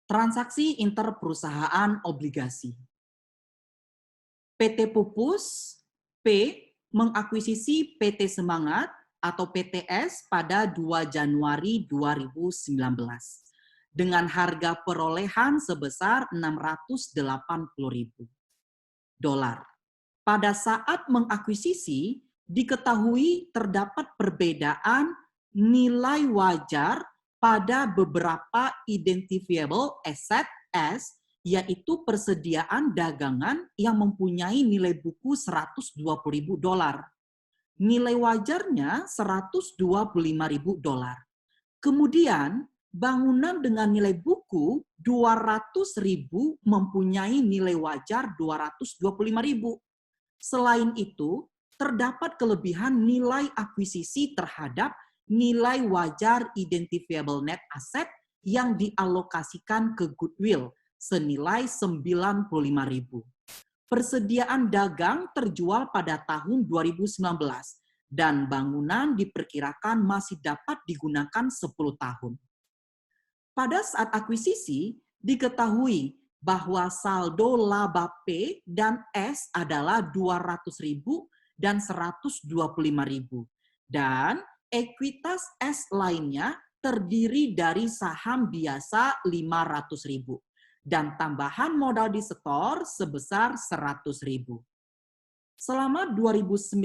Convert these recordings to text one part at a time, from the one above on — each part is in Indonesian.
Transaksi interperusahaan obligasi. PT Pupus P mengakuisisi PT Semangat atau PTS pada 2 Januari 2019 dengan harga perolehan sebesar $680.000. Pada saat mengakuisisi, diketahui terdapat perbedaan nilai wajar pada beberapa identifiable asset S, yaitu persediaan dagangan yang mempunyai nilai buku $120.000. Nilai wajarnya $125.000. Kemudian, bangunan dengan nilai buku $200.000 mempunyai nilai wajar $225.000. Selain itu, terdapat kelebihan nilai akuisisi terhadap nilai wajar identifiable net asset yang dialokasikan ke goodwill senilai $95.000. Persediaan dagang terjual pada tahun 2019 dan bangunan diperkirakan masih dapat digunakan 10 tahun. Pada saat akuisisi, diketahui bahwa saldo laba P dan S adalah $200.000 dan $125.000. Dan ekuitas S lainnya terdiri dari saham biasa $500.000 dan tambahan modal di setor sebesar $100.000. Selama 2019,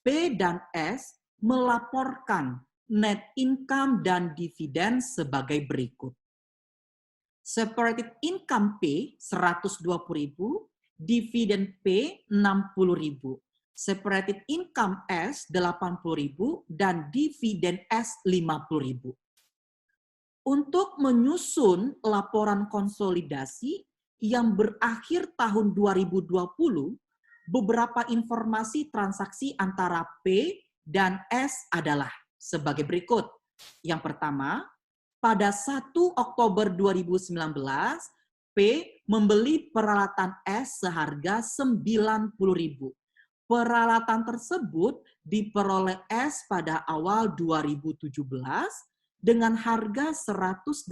P dan S melaporkan net income dan dividen sebagai berikut. Separated income P $120.000, dividen P $60.000, separated income S $80.000 dan dividen S $50.000. Untuk menyusun laporan konsolidasi yang berakhir tahun 2020, beberapa informasi transaksi antara P dan S adalah sebagai berikut. Yang pertama, pada 1 Oktober 2019, P membeli peralatan S seharga $90.000. Peralatan tersebut diperoleh S pada awal 2017 dengan harga $180.000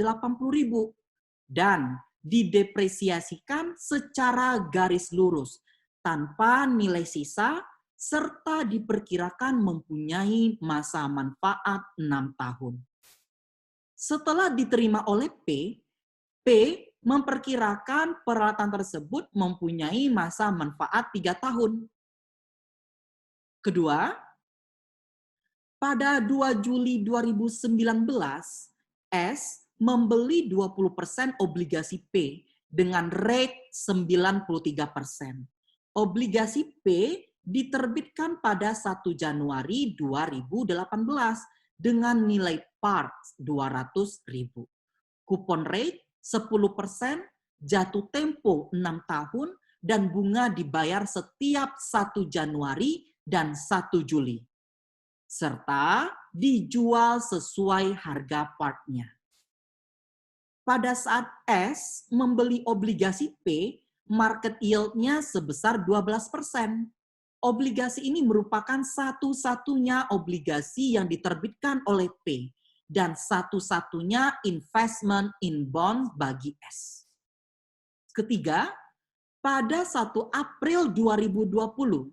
dan didepresiasikan secara garis lurus tanpa nilai sisa serta diperkirakan mempunyai masa manfaat 6 tahun. Setelah diterima oleh P memperkirakan peralatan tersebut mempunyai masa manfaat 3 tahun. Kedua, pada 2 Juli 2019, S membeli 20% obligasi P dengan rate 93%. Obligasi P diterbitkan pada 1 Januari 2018 dengan nilai par $200.000. Kupon rate 10%, jatuh tempo 6 tahun, dan bunga dibayar setiap 1 Januari dan 1 Juli. Serta dijual sesuai harga partnya. Pada saat S membeli obligasi P, market yield-nya sebesar 12%. Obligasi ini merupakan satu-satunya obligasi yang diterbitkan oleh P dan satu-satunya investment in bond bagi S. Ketiga, pada 1 April 2020,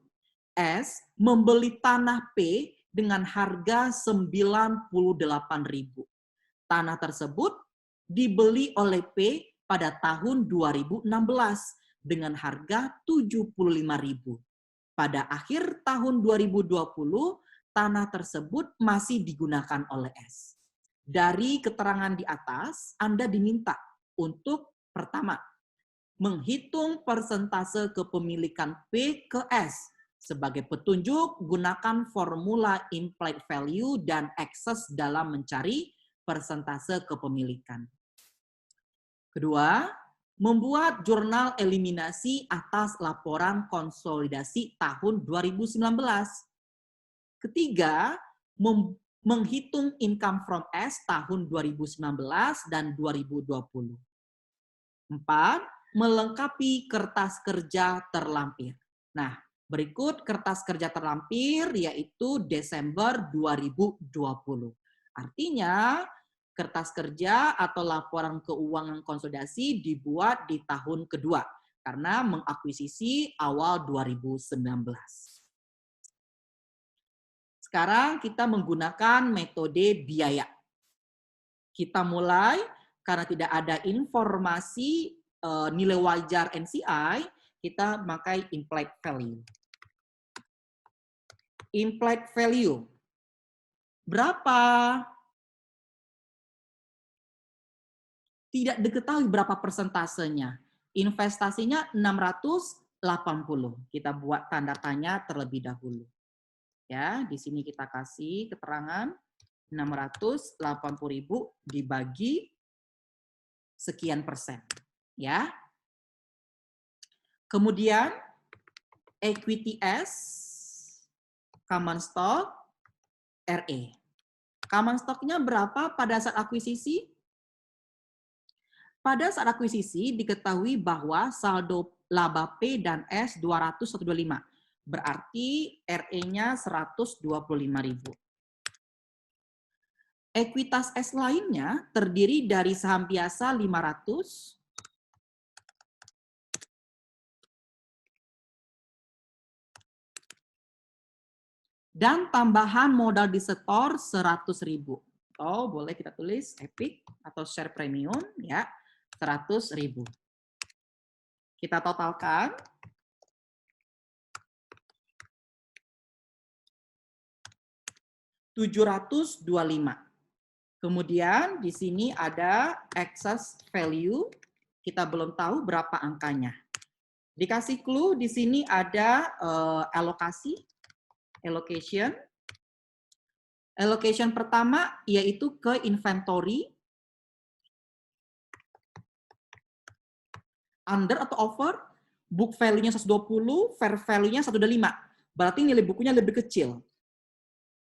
S membeli tanah P dengan harga $98.000. Tanah tersebut dibeli oleh P pada tahun 2016 dengan harga $75.000. Pada akhir tahun 2020, tanah tersebut masih digunakan oleh S. Dari keterangan di atas, Anda diminta untuk pertama, menghitung persentase kepemilikan P ke S. Sebagai petunjuk, gunakan formula implied value dan excess dalam mencari persentase kepemilikan. Kedua, membuat jurnal eliminasi atas laporan konsolidasi tahun 2019. Ketiga, menghitung income from S tahun 2019 dan 2020. 4, melengkapi kertas kerja terlampir. Nah, berikut kertas kerja terlampir yaitu Desember 2020. Artinya, kertas kerja atau laporan keuangan konsolidasi dibuat di tahun kedua karena mengakuisisi awal 2019. Sekarang kita menggunakan metode biaya. Kita mulai karena tidak ada informasi nilai wajar NCI, kita pakai implied value. Implied value. Berapa? Tidak diketahui berapa persentasenya. Investasinya 680. Kita buat tanda tanya terlebih dahulu. Ya, di sini kita kasih keterangan 680.000 dibagi sekian persen. Ya. Kemudian equity S, common stock, RE. Common stock-nya berapa pada saat akuisisi? Pada saat akuisisi diketahui bahwa saldo laba P dan S 225. Berarti RE-nya 125.000. Ekuitas S lainnya terdiri dari saham biasa 500, dan tambahan modal disetor 100.000. Oh, boleh kita tulis EPIC atau share premium ya. 100.000. Kita totalkan. $725. Kemudian di sini ada excess value. Kita belum tahu berapa angkanya. Dikasih clue di sini ada alokasi, allocation. Allocation pertama yaitu ke inventory. Under atau over, book value-nya 120, fair value-nya 125. Berarti nilai bukunya lebih kecil.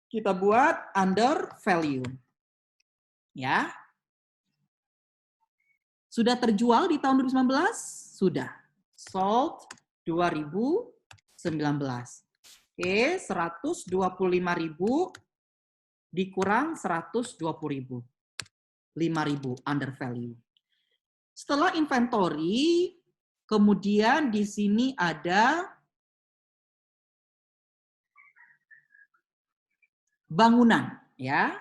Kita buat under value. Ya. Sudah terjual di tahun 2019? Sudah. Sold 2019. Oke, 125.000 dikurang 120.000. 5.000 under value. Setelah inventory, kemudian di sini ada bangunan, ya,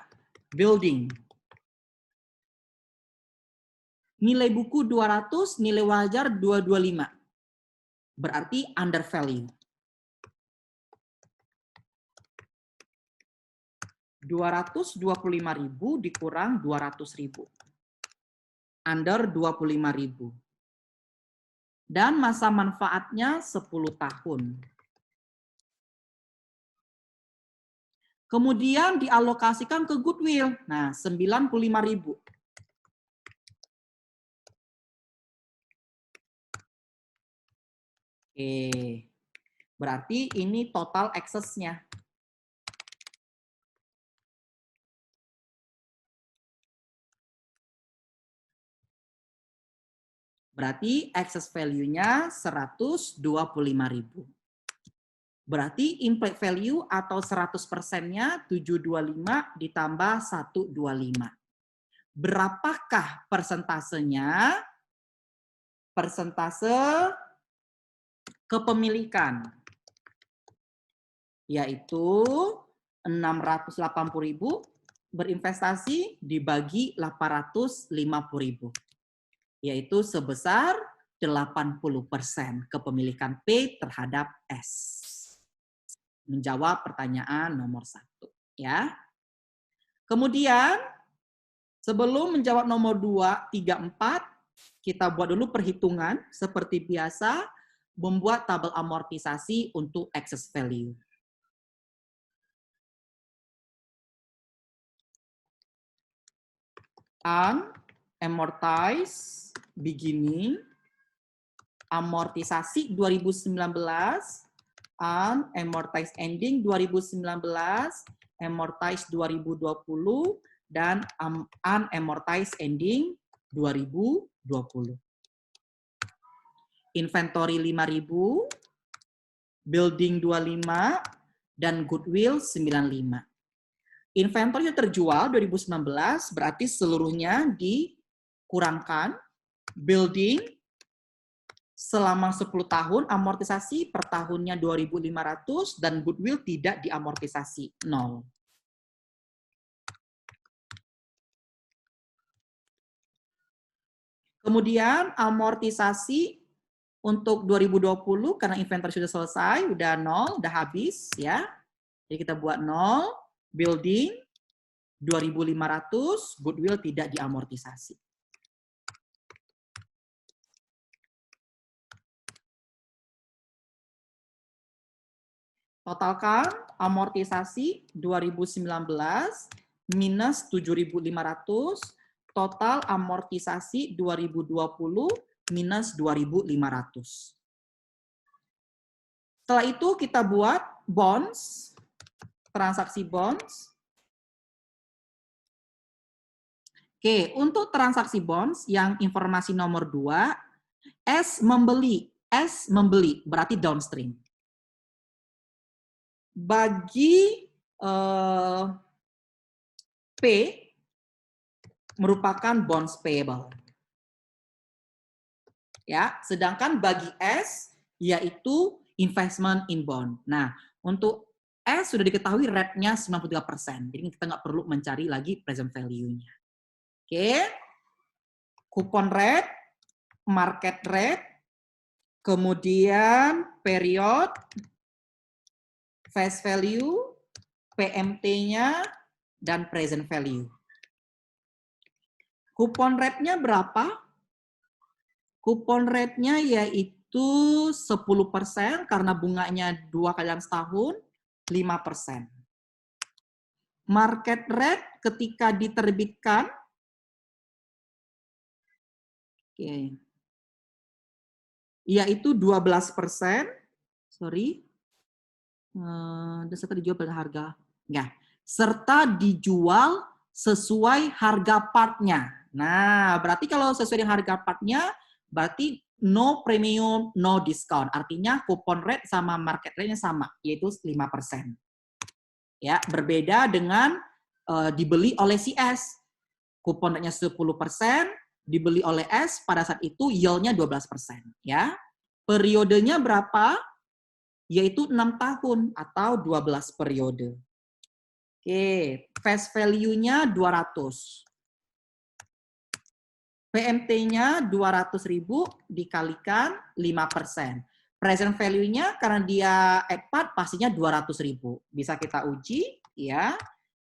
building. Nilai buku 200, nilai wajar 225. Berarti under value. 225.000 dikurang 200.000. Under 25.000. Dan masa manfaatnya 10 tahun. Kemudian dialokasikan ke goodwill. Nah, 95.000. Oke. Berarti ini total excess-nya. Berarti excess value-nya 125.000. Berarti implied value atau 100%-nya 725 ditambah 125. Berapakah persentasenya? Persentase kepemilikan. Yaitu 680.000 berinvestasi dibagi 850.000. Yaitu sebesar 80% kepemilikan P terhadap S. Menjawab pertanyaan nomor 1. Ya. Kemudian, sebelum menjawab nomor 2, 3, 4, kita buat dulu perhitungan seperti biasa, membuat tabel amortisasi untuk excess value. Amortize beginning, amortisasi 2019, amortize ending 2019, amortize 2020, dan unamortize ending 2020. Inventory 5.000, building 25, dan goodwill 95. Inventory yang terjual 2019 berarti seluruhnya dikurangkan. Building selama 10 tahun, amortisasi per tahunnya 2.500 dan goodwill tidak diamortisasi, 0. Kemudian amortisasi untuk 2020 karena inventory sudah selesai, udah 0, udah habis ya. Jadi kita buat 0, building 2.500, goodwill tidak diamortisasi. Totalkan amortisasi 2019 minus 7.500, total amortisasi 2020 minus 2.500. Setelah itu kita buat bonds, transaksi bonds. Oke, untuk transaksi bonds yang informasi nomor 2, S membeli berarti downstream. Bagi P merupakan bonds payable. Ya, sedangkan bagi S yaitu investment in bond. Nah, untuk S sudah diketahui rate-nya 93%. Jadi kita nggak perlu mencari lagi present value-nya. Oke. Coupon rate, market rate, kemudian period, face value, PMT-nya, dan present value. Coupon rate-nya berapa? Coupon rate-nya yaitu 10% karena bunganya 2 kali dalam setahun, 5%. Market rate ketika diterbitkan, yaitu 12%, sorry, serta dijual pada harga, enggak, serta dijual sesuai harga partnya. Nah, berarti kalau sesuai dengan harga partnya, berarti no premium, no discount. Artinya coupon rate sama market rate-nya sama, yaitu 5%. Ya, berbeda dengan dibeli oleh si S. Coupon rate-nya 10%, dibeli oleh S, pada saat itu yield-nya 12%. Ya. Periodenya berapa? Yaitu 6 tahun atau 12 periode. Oke, face value-nya 200. PMT-nya 200.000 dikalikan 5%. Present value-nya karena dia at part pastinya 200.000. Bisa kita uji ya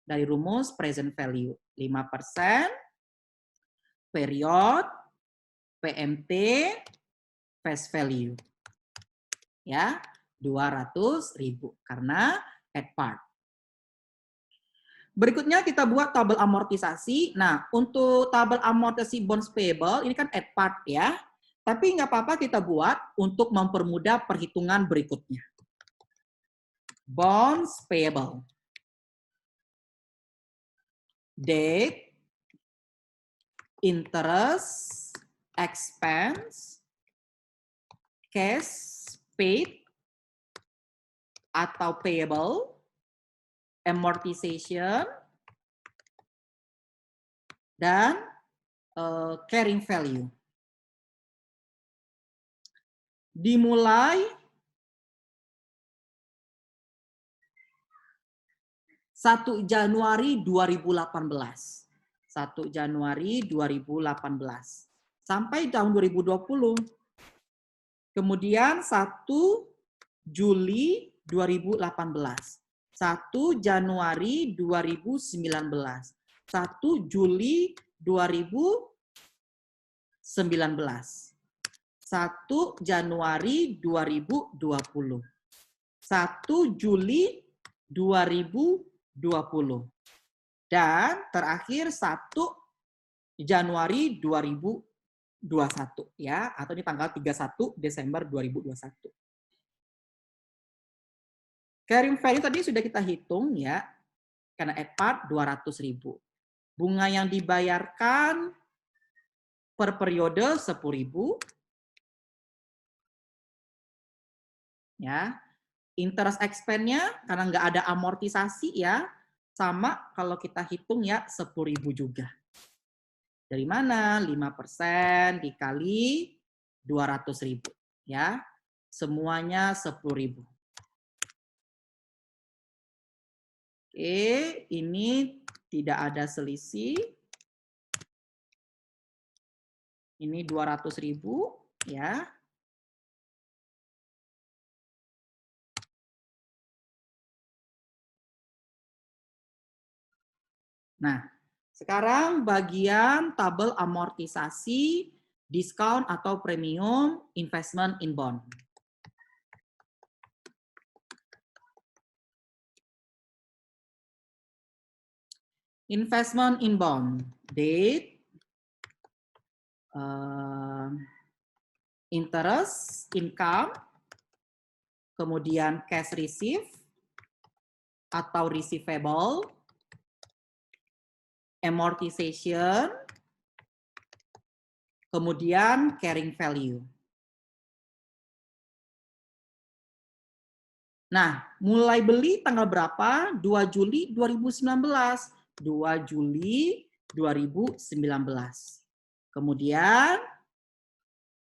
dari rumus present value. 5%, period, PMT, face value. Ya, 200.000 karena at part. Berikutnya kita buat tabel amortisasi. Nah, untuk tabel amortisasi bonds payable ini kan at part ya. Tapi nggak apa-apa kita buat untuk mempermudah perhitungan berikutnya. Bonds payable. Date, interest, expense, cash paid atau payable, amortization, dan carrying value. Dimulai 1 Januari 2018. 1 Januari 2018. Sampai tahun 2020. Kemudian 1 Juli 2018. 1 Januari 2019. 1 Juli 2019. 1 Januari 2020. 1 Juli 2020. Dan terakhir 1 Januari 2021 ya, atau ini tanggal 31 Desember 2021. Carrying value tadi sudah kita hitung ya, karena at part 200.000. Bunga yang dibayarkan per periode 10.000. Ya. Interest expense-nya karena nggak ada amortisasi ya, Sama kalau kita hitung ya 10.000 juga. Dari mana? 5% dikali 200.000 ya. Semuanya 10.000. Oke, ini tidak ada selisih. Ini 200.000 ya. Nah, sekarang bagian tabel amortisasi, diskon atau premium investment in bond. Investment in bond, date, interest, income, kemudian cash receive atau receivable, amortization, kemudian carrying value. Nah, mulai beli tanggal berapa? 2 Juli 2019. 2 Juli 2019. Kemudian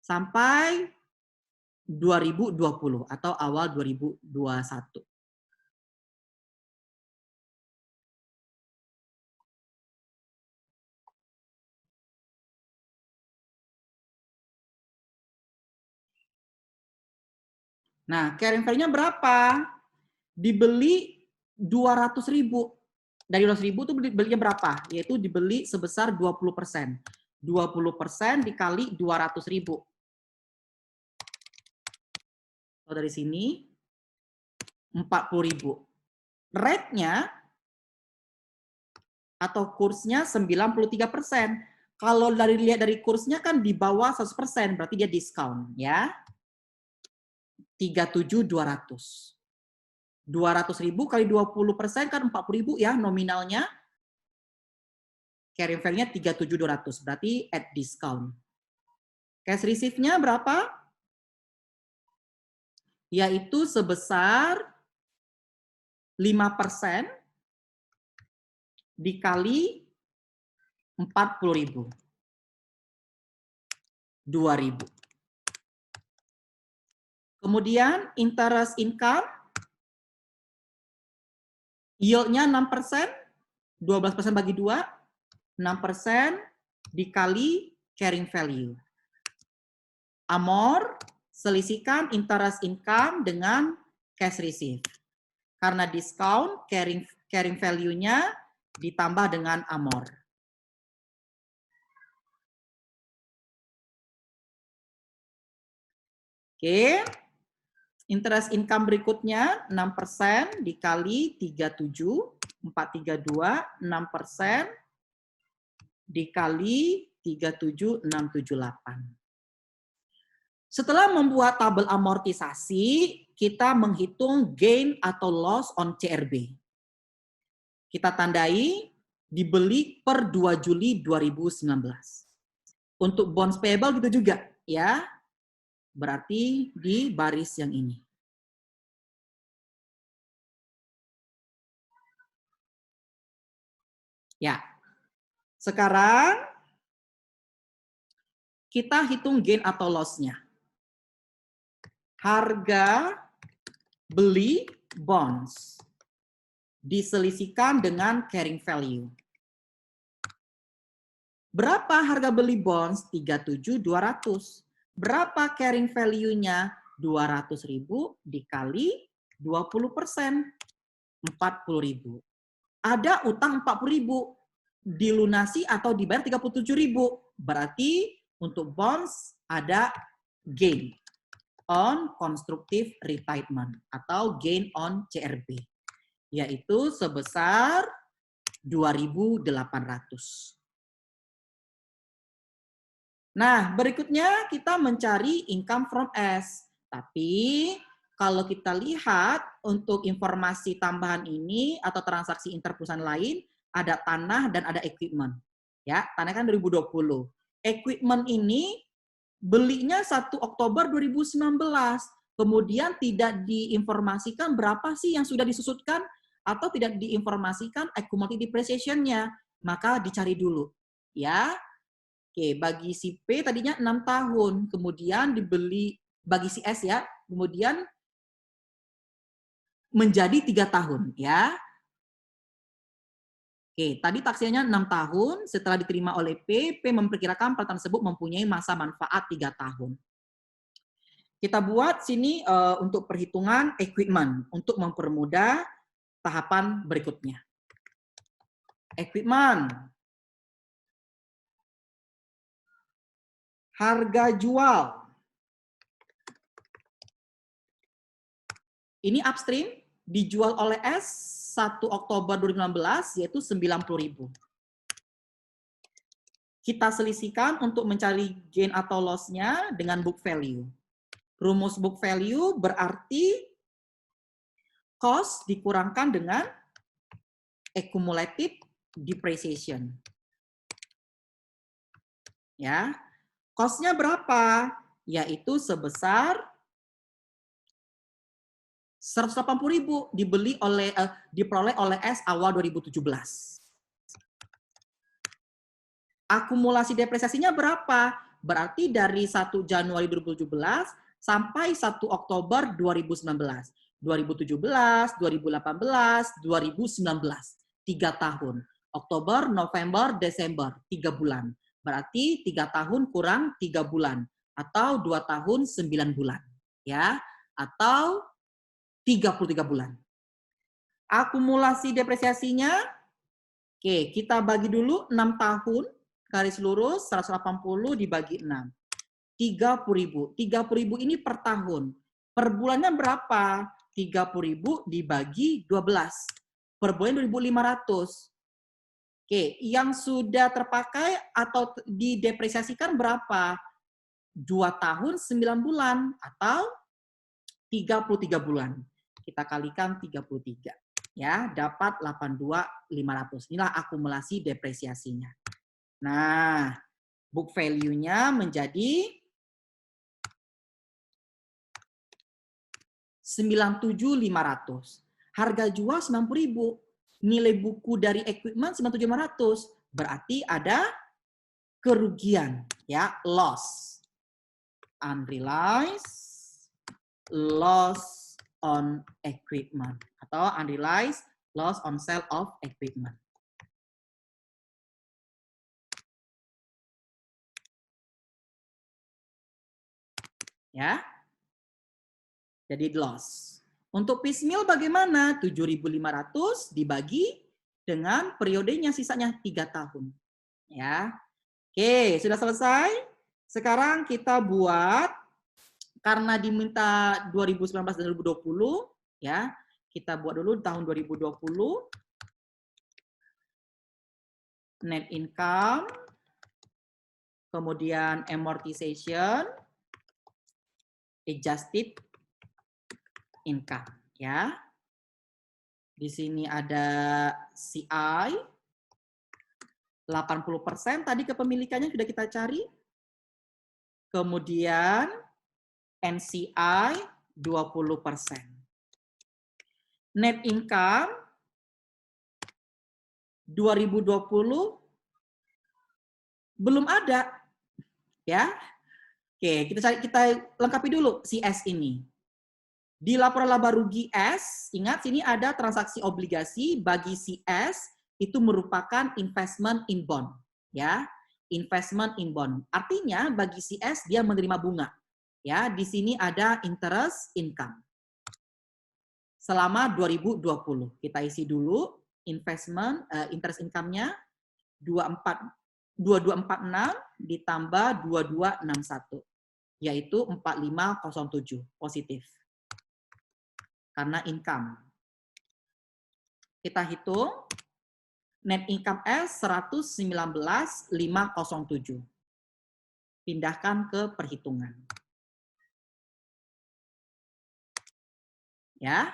sampai 2020 atau awal 2021. Nah, carrying value-nya berapa? Dibeli 200.000. Dari 200.000 itu belinya berapa? Yaitu dibeli sebesar 20%. 20% dikali 200.000. Kalau dari sini 40.000. Rate-nya atau kursnya 93%. Kalau lihat dari kursnya kan di bawah 100%, berarti dia diskon ya. 37.200. 200.000 kali 20% kan 40.000 ya nominalnya. Carrying value-nya 37.200, berarti at discount. Cash receive-nya berapa? Yaitu sebesar 5% dikali 40.000. 2.000. Kemudian interest income, yield-nya 6%, 12% bagi 2, 6% dikali carrying value. Amor, selisihkan interest income dengan cash receive. Karena diskon, carrying value-nya ditambah dengan amor. Oke. Interest income berikutnya 6% dikali 37, 432, 6% dikali 37678. Setelah membuat tabel amortisasi, kita menghitung gain atau loss on CRB. Kita tandai dibeli per 2 Juli 2019. Untuk bonds payable gitu juga ya. Berarti di baris yang ini. Ya. Sekarang kita hitung gain atau loss-nya. Harga beli bonds diselisihkan dengan carrying value. Berapa harga beli bonds? 37.200. Berapa carrying value-nya? 200.000 dikali 20%. 40.000. Ada utang 40.000. Dilunasi atau dibayar 37.000. Berarti untuk bonds ada gain on constructive retirement atau gain on CRB, yaitu sebesar 2.800. Nah, berikutnya kita mencari income from S. Tapi kalau kita lihat untuk informasi tambahan ini atau transaksi interperusahaan lain, ada tanah dan ada equipment. Ya, tanah kan 2020. Equipment ini belinya 1 Oktober 2019. Kemudian tidak diinformasikan berapa sih yang sudah disusutkan. atau tidak diinformasikan accumulated depreciation-nya, maka dicari dulu. Ya, oke, bagi si P tadinya 6 tahun, kemudian dibeli, bagi si S ya, kemudian menjadi 3 tahun. Ya. Oke, tadi taksirannya 6 tahun, setelah diterima oleh P memperkirakan peralatan tersebut mempunyai masa manfaat 3 tahun. Kita buat sini untuk perhitungan equipment, untuk mempermudah tahapan berikutnya. Equipment. Harga jual. Ini upstream, dijual oleh S 1 Oktober 2016, yaitu 90.000. Kita selisihkan untuk mencari gain atau loss-nya dengan book value. Rumus book value berarti cost dikurangkan dengan accumulated depreciation. Ya, cost-nya berapa? Yaitu sebesar 180.000 diperoleh oleh S awal 2017. Akumulasi depresiasinya berapa? Berarti dari 1 Januari 2017 sampai 1 Oktober 2019. 2017, 2018, 2019. 3 tahun. Oktober, November, Desember. 3 bulan. Berarti 3 tahun kurang 3 bulan. Atau 2 tahun 9 bulan. Ya, atau 33 bulan. Akumulasi depresiasinya, oke, kita bagi dulu 6 tahun, garis lurus 180 dibagi 6. 30.000. 30.000 ini per tahun. Per bulannya berapa? 30.000 dibagi 12. Per bulan 2.500. Oke, yang sudah terpakai atau didepresiasikan berapa? 2 tahun 9 bulan atau 33 bulan. Kita kalikan 33. Ya, dapat 82.500. Inilah akumulasi depresiasinya. Nah, book value-nya menjadi 97.500. Harga jual 90.000. Nilai buku dari equipment 97.500. Berarti ada kerugian, ya, loss. Unrealized loss on equipment atau unrealized loss on sale of equipment. Ya. Jadi loss. Untuk piecemeal bagaimana? 7.500 dibagi dengan periodenya sisanya 3 tahun. Ya. Oke, sudah selesai. Sekarang kita buat, karena diminta 2019 dan 2020, ya, kita buat dulu tahun 2020. Net income, kemudian amortization, adjusted income, ya. Di sini ada CI 80% tadi kepemilikannya sudah kita cari. Kemudian NCI 20%. Net income 2020 belum ada. Ya. Oke, kita lengkapi dulu si S ini. Di laporan laba rugi S, ingat sini ada transaksi obligasi bagi si S itu merupakan investment in bond, ya. Investment in bond. Artinya bagi si S dia menerima bunga. Ya, di sini ada interest income. Selama 2020. Kita isi dulu investment interest income-nya 2246 ditambah 2261, yaitu 4507 positif. Karena income. Kita hitung net income S 119.507. Pindahkan ke perhitungan. Ya.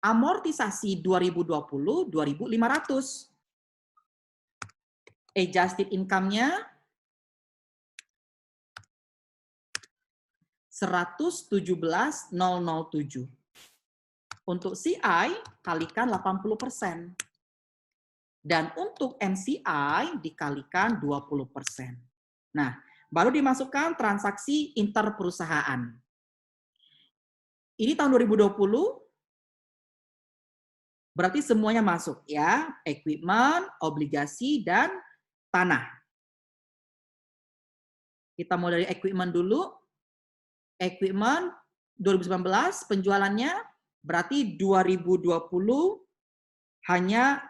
Amortisasi 2020 2.500. Adjusted income-nya 117.007. Untuk CI kalikan 80%. Dan untuk NCI dikalikan 20%. Nah, baru dimasukkan transaksi interperusahaan. Ini tahun 2020, berarti semuanya masuk ya, equipment, obligasi, dan tanah. Kita mulai dari equipment dulu. Equipment 2019 penjualannya berarti 2020 hanya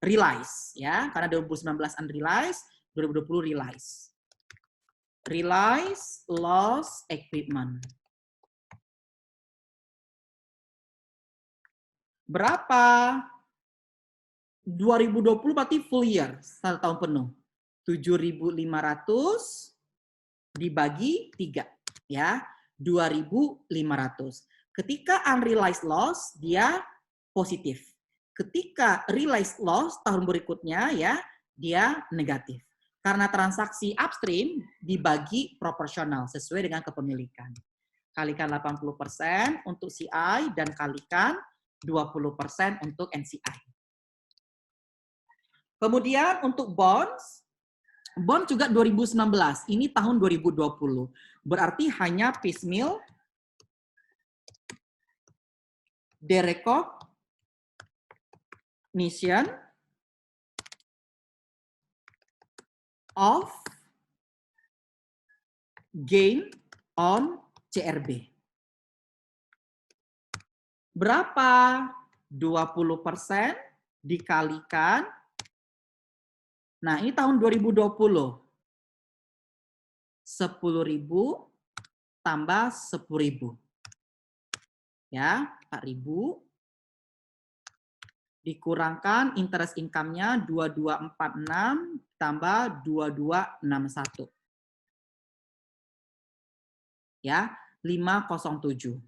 realize ya, karena 2019 unrealized, 2020 realize. Realize loss equipment. Berapa? 2020 berarti full year, 1 tahun penuh. 7.500 dibagi 3 ya, 2.500. Ketika unrealized loss dia positif. Ketika realized loss tahun berikutnya ya, dia negatif. Karena transaksi upstream dibagi proporsional sesuai dengan kepemilikan. Kalikan 80% untuk CI dan kalikan 20% untuk NCI. Kemudian untuk bonds, bond juga 2019, ini tahun 2020. Berarti hanya piecemeal, derecognition of gain on CRB. Berapa? 20% dikalikan. Nah, ini tahun 2020. 10.000 tambah 10.000. Ya, 4.000. Dikurangkan interest income-nya 2246 tambah 2261. Ya, 507.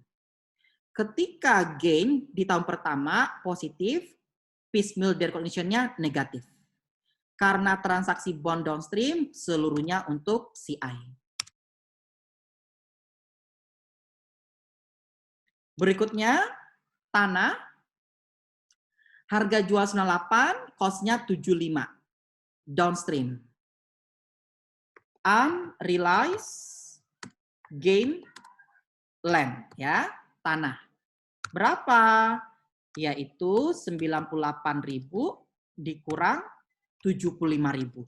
Ketika gain di tahun pertama positif, piecemeal derecognition-nya negatif. Karena transaksi bond downstream seluruhnya untuk CI. Berikutnya, tanah. Harga jual 98, cost-nya 75. Downstream. Unrealized gain land, ya, tanah. Berapa? Yaitu 98.000 dikurang 75.000.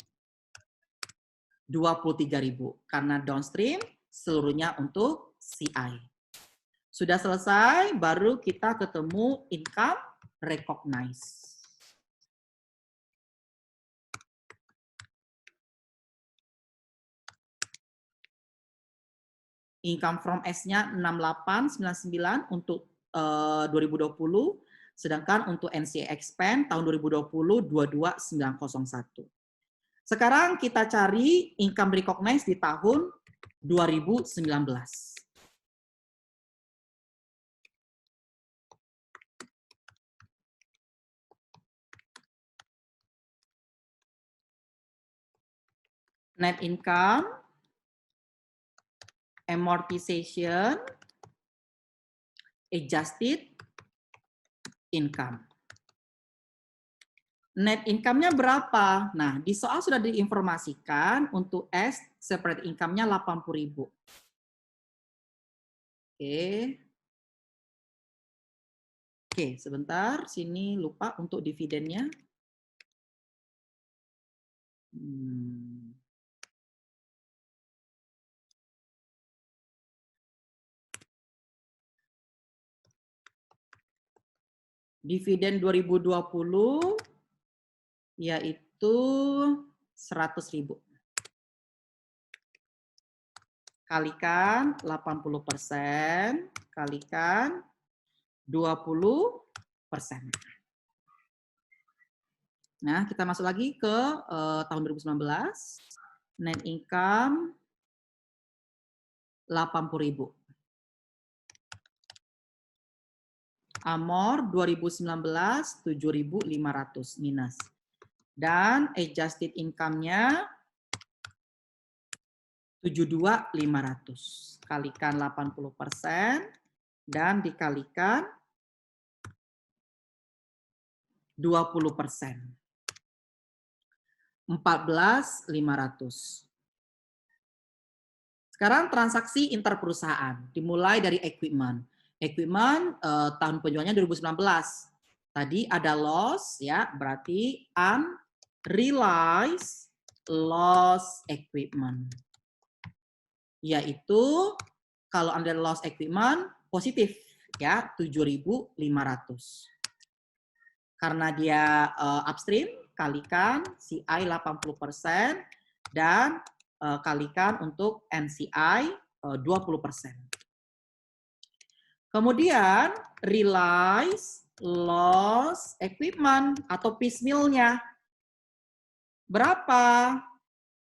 23.000 karena downstream seluruhnya untuk CI. Sudah selesai, baru kita ketemu income recognize. Income from S-nya 6899 untuk 2020, sedangkan untuk NCI expand tahun 2020 22901. Sekarang kita cari income recognized di tahun 2019. Net income, amortization, adjusted income. Net income-nya berapa? Nah, di soal sudah diinformasikan untuk S separate income-nya 80.000. Oke, sebentar. Sini lupa untuk dividennya. Dividen 2020 yaitu 100.000. Kalikan 80%, kalikan 20%. Nah, kita masuk lagi ke tahun 2019. Net income 80.000. Amor 2019 7.500 minus. Dan adjusted income-nya 72.500. Kalikan 80% dan dikalikan 20%. 14.500. Sekarang transaksi interperusahaan dimulai dari equipment. Equipment tahun penjualannya 2019. Tadi ada loss ya, berarti unrealized loss equipment. Yaitu kalau unrealized loss equipment positif ya 7.500. Karena dia upstream, kalikan CI 80% dan kalikan untuk NCI 20%. Kemudian realize loss equipment atau piecemeal-nya berapa?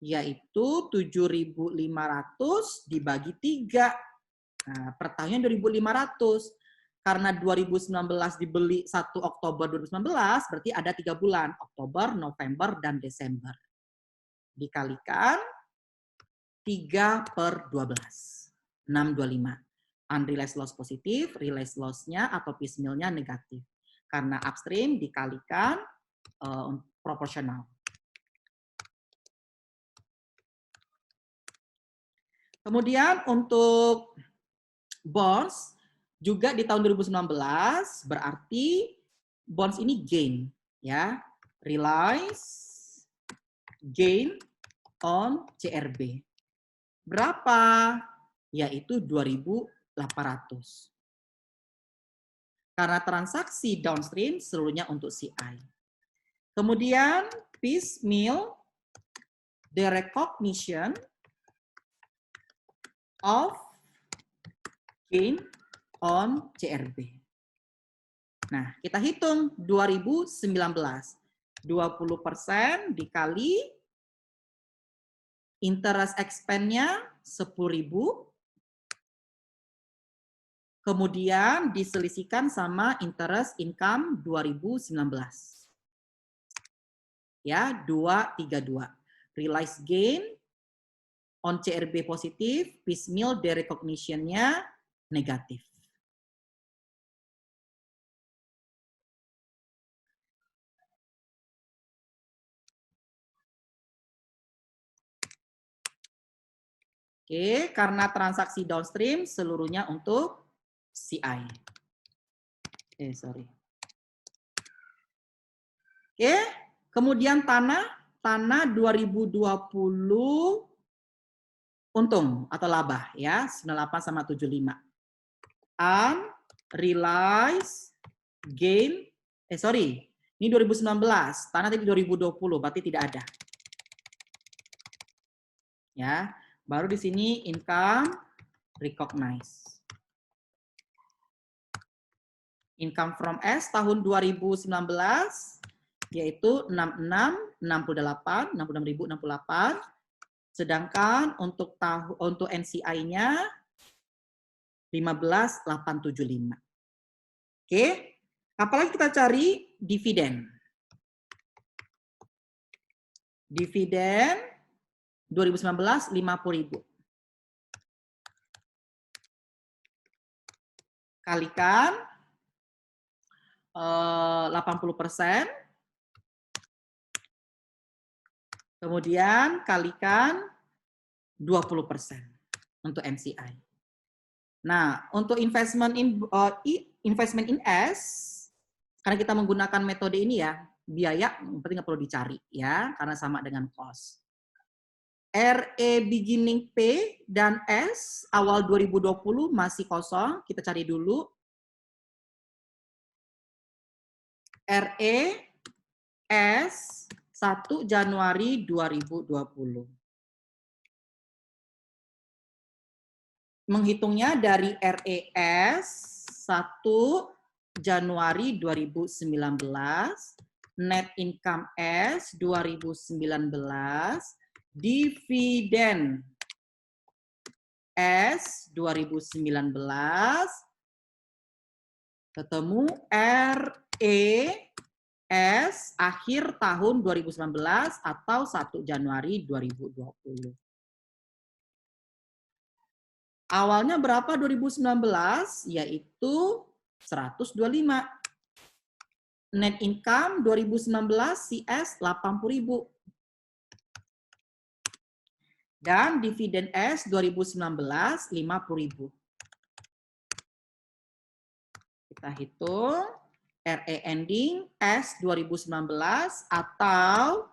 Yaitu 7.500 dibagi 3. Nah, per tahunnya 2.500. Karena 2019 dibeli 1 Oktober 2019, berarti ada 3 bulan, Oktober, November, dan Desember. Dikalikan 3/12, 625. Unrealized loss positif, realized loss-nya atau piecemeal-nya negatif. Karena upstream dikalikan proporsional. Kemudian untuk bonds, juga di tahun 2019 berarti bonds ini gain ya, realize gain on CRB. Berapa? Yaitu 2.800. Karena transaksi downstream seluruhnya untuk CI. Kemudian piecemeal the recognition of gain on CRB. Nah, kita hitung 2019. 20% dikali interest expense-nya 10.000. Kemudian diselisihkan sama interest income 2019. Ya, 232. Realized gain on CRB positif, piecemeal derecognition-nya negatif. Oke, karena transaksi downstream seluruhnya untuk CI. Oke, kemudian tanah 2020 untung atau laba ya, 98 sama 75. Unrealized gain, ini 2019, tanah tadi 2020, berarti tidak ada. Ya, baru di sini income recognize. Income from S tahun 2019 yaitu 66.68, 66.068. Sedangkan untuk NCI-nya 15.875. Oke. Apalagi kita cari dividen. Dividen 2019 50.000. Kalikan 80%. Kemudian kalikan 20% untuk NCI. Nah, untuk investment in S, karena kita menggunakan metode ini ya, biaya berarti nggak perlu dicari ya, karena sama dengan cost. RE beginning P dan S awal 2020 masih kosong, kita cari dulu. RE S 1 Januari 2020. Menghitungnya dari RES 1 Januari 2019, net income S 2019, dividen S 2019, ketemu RES akhir tahun 2019 atau 1 Januari 2020. Awalnya berapa 2019? Yaitu 125. Net income 2019 CS 80.000. Dan dividen S 2019 50.000. Kita hitung RE ending S 2019 atau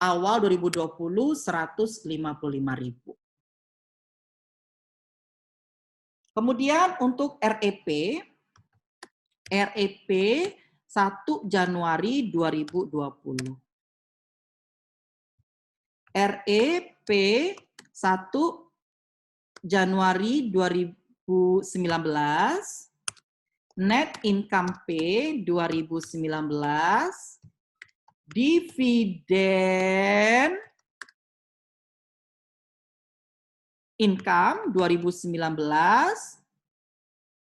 awal 2020 155.000. Kemudian untuk REP 1 Januari 2020. REP 1 Januari 2019, net income P 2019, dividen income 2019,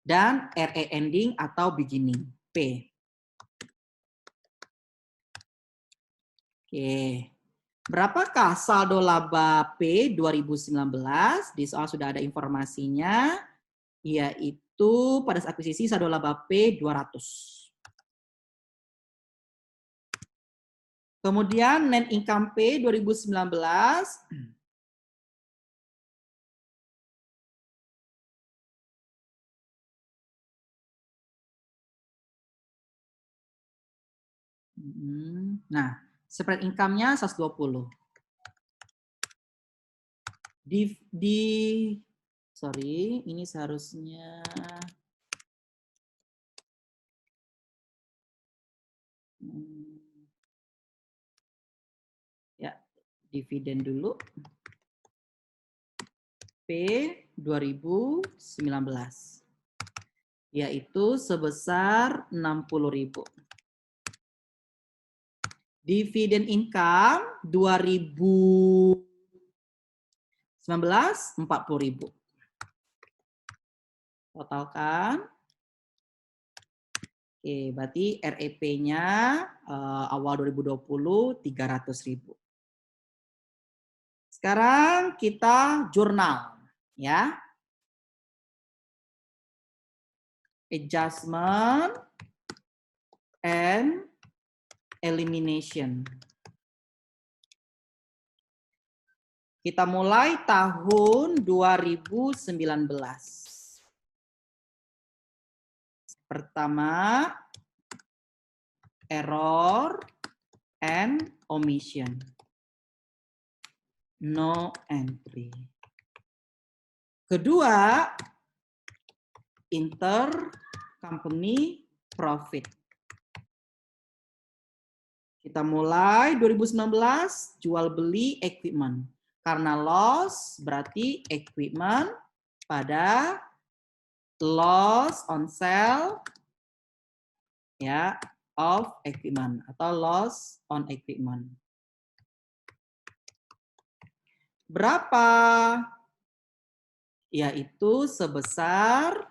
dan RE ending atau beginning P. Oke. Berapakah saldo laba P 2019? Di soal sudah ada informasinya, yaitu pada saat akuisisi saldo laba P 200. Kemudian net income P 2019 nah, spread income-nya 120. Sorry, ini seharusnya ya, dividen dulu. P 2019 yaitu sebesar 60.000. Dividen income 2019 40.000. Totalkan. Oke, berarti REP-nya awal 2020 300.000. Sekarang kita jurnal ya. Adjustment and elimination. Kita mulai tahun 2019. Pertama, error and omission. No entry. Kedua, intercompany profit. Kita mulai 2019 jual beli equipment. Karena loss berarti equipment pada loss on sale ya of equipment atau loss on equipment. Berapa? Yaitu sebesar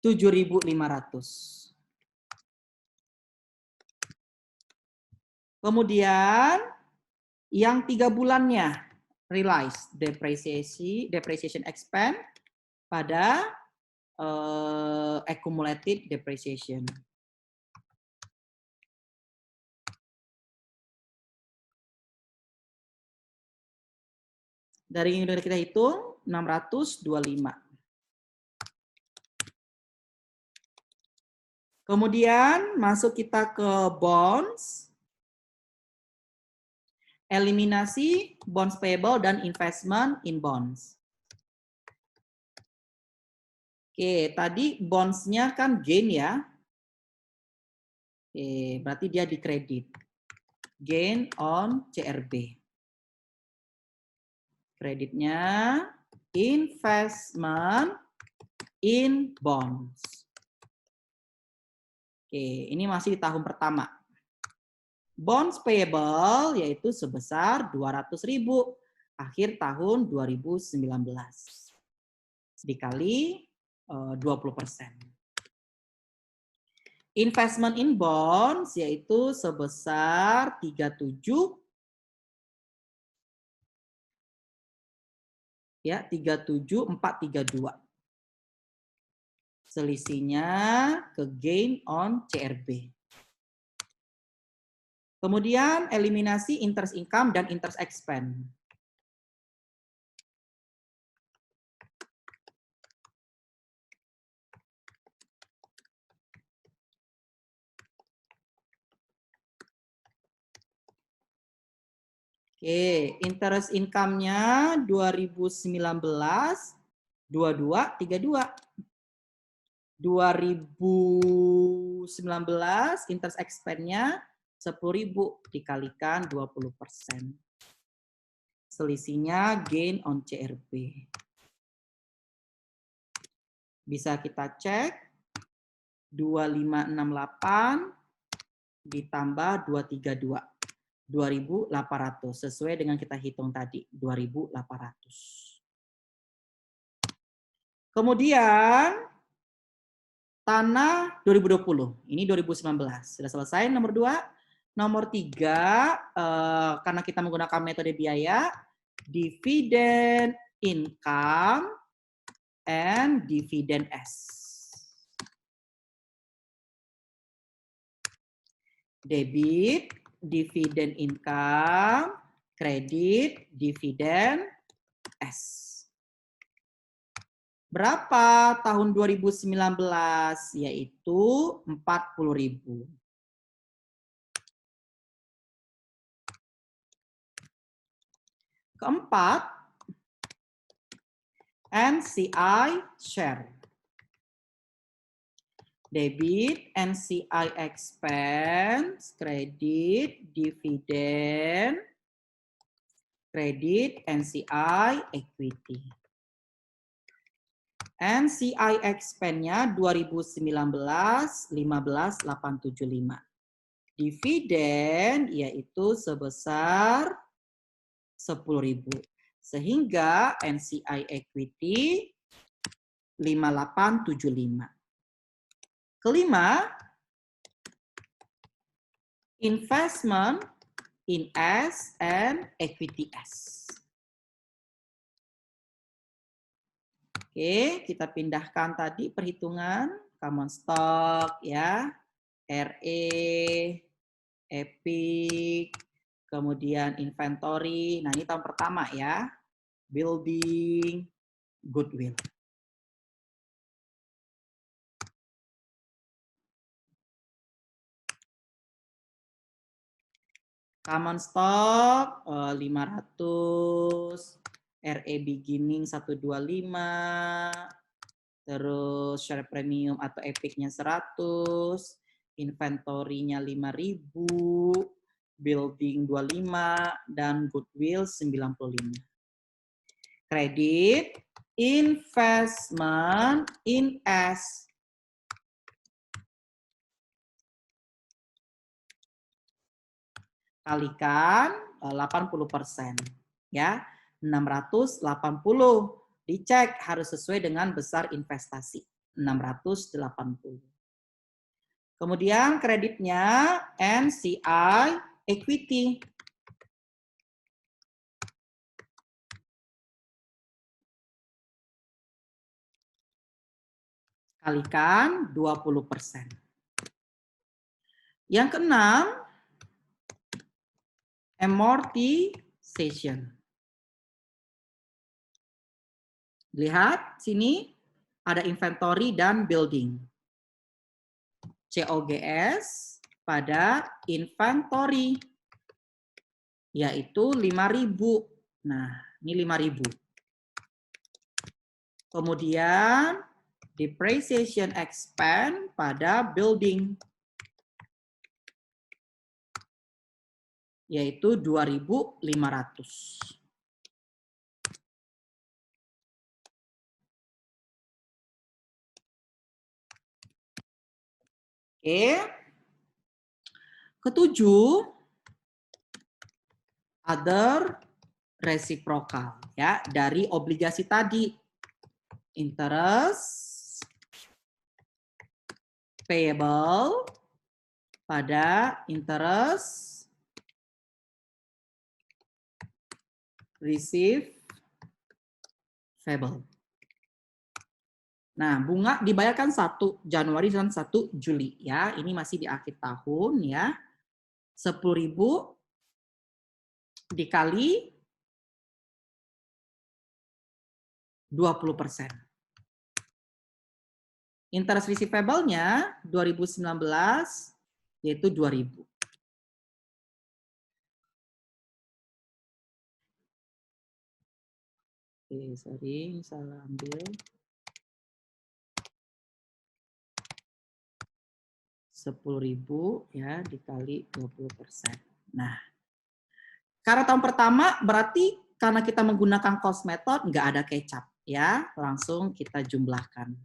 7.500. Kemudian yang 3 bulannya realized depreciation expense pada accumulated depreciation. Dari yang kita hitung 625. Kemudian masuk kita ke bonds. Eliminasi bonds payable dan investment in bonds. Oke, tadi bonds-nya kan gain ya. Oke, berarti dia dikredit. Gain on CRB. Kreditnya investment in bonds. Oke, ini masih di tahun pertama. Bonds payable yaitu sebesar 200.000 akhir tahun 2019 dikali 20%. Investment in bonds yaitu sebesar 37 ya 37432. Selisihnya ke gain on CRB. Kemudian eliminasi interest income dan interest expense. Oke, interest income-nya 2019 2232. 2019 interest expense-nya 10.000 dikalikan 20%. Selisihnya gain on CRB. Bisa kita cek 2568 ditambah 232. 2.800 sesuai dengan kita hitung tadi 2.800. Kemudian tanah 2020 ini 2019 sudah selesai. Nomor 2, nomor 3 karena kita menggunakan metode biaya dividend income and dividend S. Debit dividend income, kredit dividend S. Berapa tahun 2019? Yaitu 40.000. Keempat, NCI share. Debit, NCI expense, kredit, dividend, kredit, NCI equity. NCI expense-nya 2019 15.875. Dividen yaitu sebesar 10.000. Sehingga NCI equity 5875. Kelima, investment in S and equity S. Oke, kita pindahkan tadi perhitungan common stock ya, RE, EPIC, kemudian inventory. Nah, ini tahun pertama ya. Building, goodwill. Common stock 500, RE beginning 125, terus share premium atau EPIC-nya 100, inventory-nya 5.000, building 25, dan goodwill 95. Kredit, investment in S. Kalikan 80%. Ya, 680. Dicek harus sesuai dengan besar investasi. 680. Kemudian kreditnya NCI equity. Kalikan 20%. Yang keenam, amortization. Lihat sini ada inventory dan building. COGS pada inventory yaitu 5.000. Nah, ini 5.000. Kemudian depreciation expense pada building yaitu 2.500. Oke. Ketujuh, other reciprocal ya, dari obligasi tadi. Interest payable pada interest receivable. Nah, bunga dibayarkan 1 Januari dan 1 Juli ya. Ini masih di akhir tahun ya. 10.000 dikali 20%. Interest receivable-nya 2019 yaitu 2.000. Oke, sorry, salah ambil. 10.000 ya dikali 20%. Nah, karena tahun pertama berarti karena kita menggunakan cost method nggak ada kecap ya, langsung kita jumlahkan.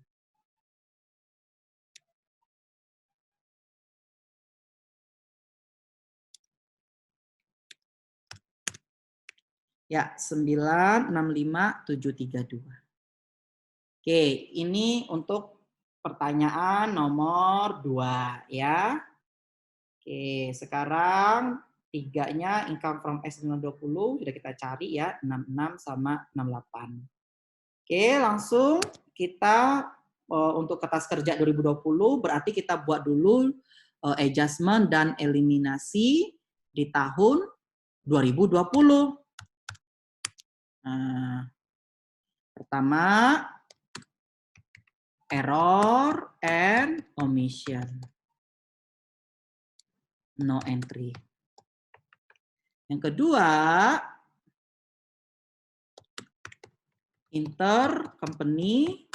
Ya, 965.732. Oke, ini untuk pertanyaan nomor 2 ya. Oke, sekarang tiganya income from S920 sudah kita cari ya, 66 sama 68. Oke, langsung kita untuk kertas kerja 2020 berarti kita buat dulu adjustment dan eliminasi di tahun 2020. Nah, pertama, error and omission. No entry. Yang kedua, intercompany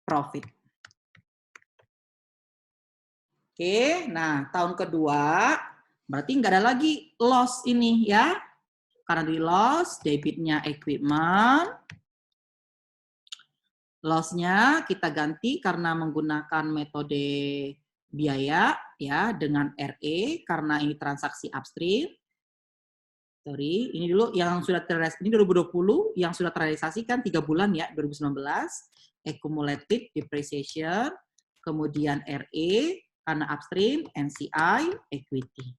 profit. Oke, nah tahun kedua berarti nggak ada lagi loss ini ya. Karena di loss, debitnya equipment, loss-nya kita ganti karena menggunakan metode biaya ya dengan RE karena ini transaksi upstream. Sorry, ini dulu yang sudah ini 2020 yang sudah terrealisasikan 3 bulan ya 2019 accumulated depreciation, kemudian RE karena upstream, NCI, equity.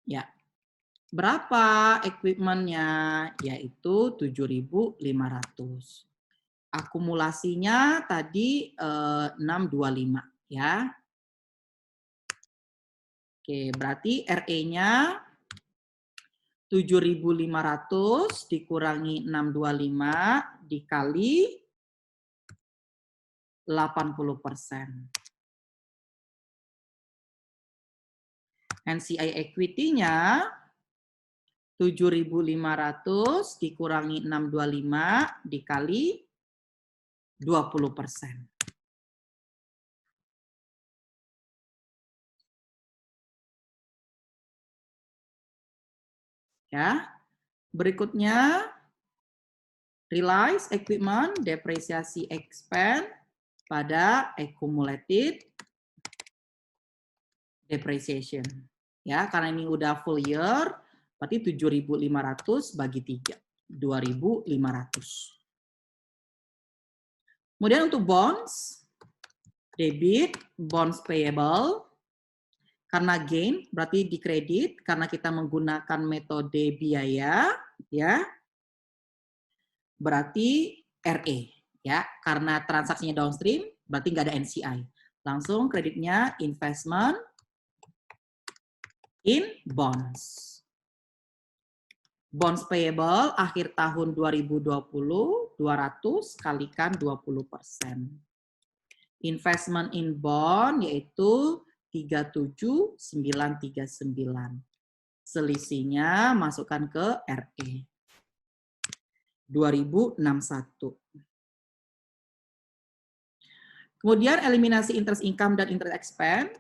Ya. Berapa equipment-nya? Yaitu 7.500. Akumulasinya tadi 625 ya. Oke, berarti RE-nya 7.500 dikurangi 625 dikali 80%. NCI equity-nya 7.500 dikurangi 625 dikali 20%. Ya. Berikutnya realize equipment depresiasi expense pada accumulated depreciation. Ya, karena ini udah full year, berarti 7.500 bagi 3, 2.500. Kemudian untuk bonds, debit, bonds payable, karena gain berarti di kredit karena kita menggunakan metode biaya, ya. Berarti RE, ya. Karena transaksinya downstream, berarti nggak ada NCI. Langsung kreditnya investment in bonds. Bonds payable akhir tahun 2020 200 kalikan 20%. Investment in bond yaitu 37.939. Selisihnya masukkan ke RE. 2061. Kemudian eliminasi interest income dan interest expense.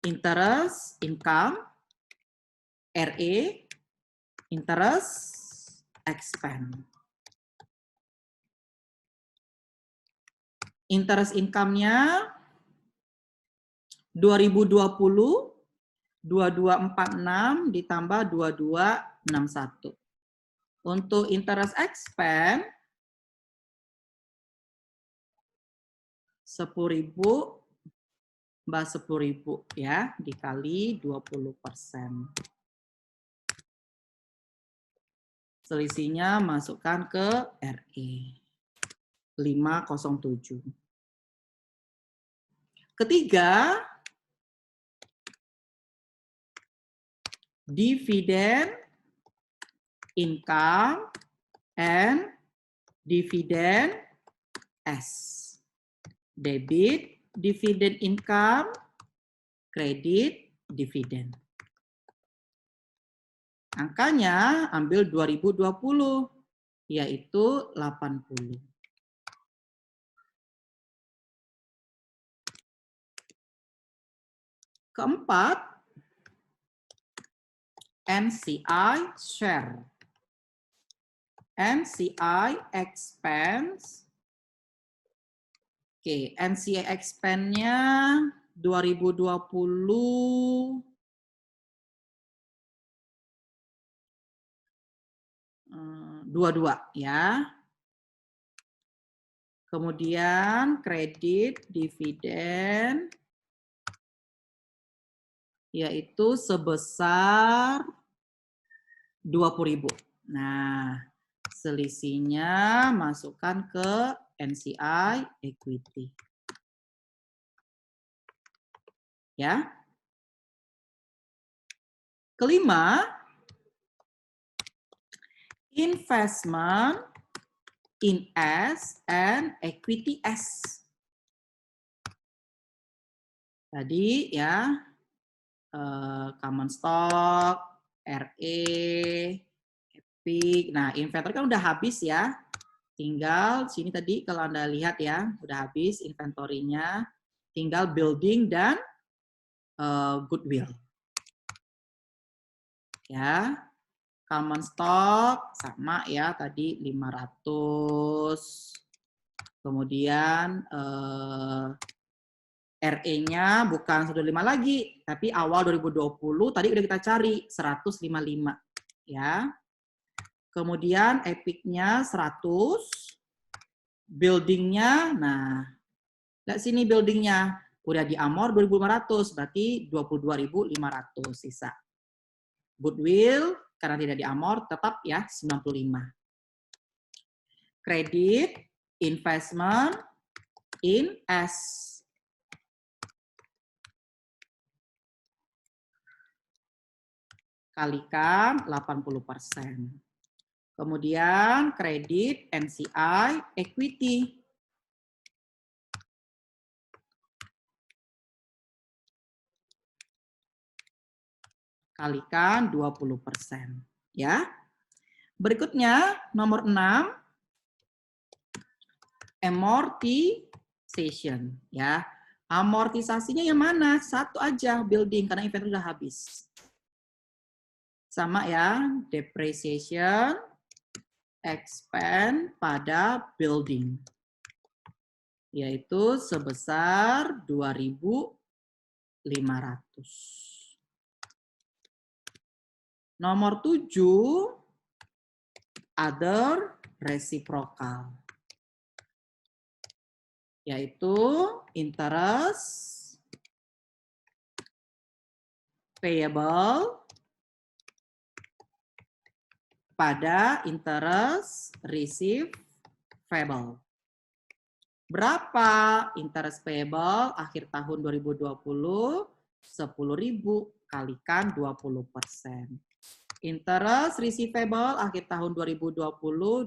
Interest income RE interest expense. Interest income-nya 2020 2246 ditambah 2261. Untuk interest expense 10.000 tambah 10.000 ya dikali 20%. Selisihnya masukkan ke RE. 507. Ketiga, dividend income and dividend S. Debit dividend income, kredit dividend. Angkanya ambil 2020, yaitu 80. Keempat, NCI share. NCI expense. Oke, NCI expense-nya 2020 22 ya. Kemudian kredit dividen yaitu sebesar 20.000. Nah, selisihnya masukkan ke NCI equity. Ya. Kelima, investment in S and equity S. Tadi ya, common stock, RE, Epic. Nah, inventory kan udah habis ya. Tinggal sini tadi kalau Anda lihat ya, udah habis inventory-nya. Tinggal building dan goodwill. Ya. Common stock sama ya tadi 500. Kemudian RE-nya bukan 125 lagi, tapi awal 2020 tadi udah kita cari 155 ya. Kemudian Epic-nya 100, building-nya, nah lihat sini building-nya udah di amor 2.500, berarti 22.500 sisa. Goodwill karena tidak di amor tetap ya 95. Kredit investment in S. Kalikan 80%. Kemudian kredit NCI equity. Kalikan 20%. Ya. Berikutnya nomor 6. Amortization. Ya. Amortisasinya yang mana? Satu aja, building, karena inventory sudah habis. Sama ya, depreciation expense pada building. Yaitu sebesar 2.500. Nomor 7, other reciprocal. Yaitu interest payable pada interest receivable. Berapa interest payable akhir tahun 2020? 10.000 kalikan 20%. Interest receivable akhir tahun 2020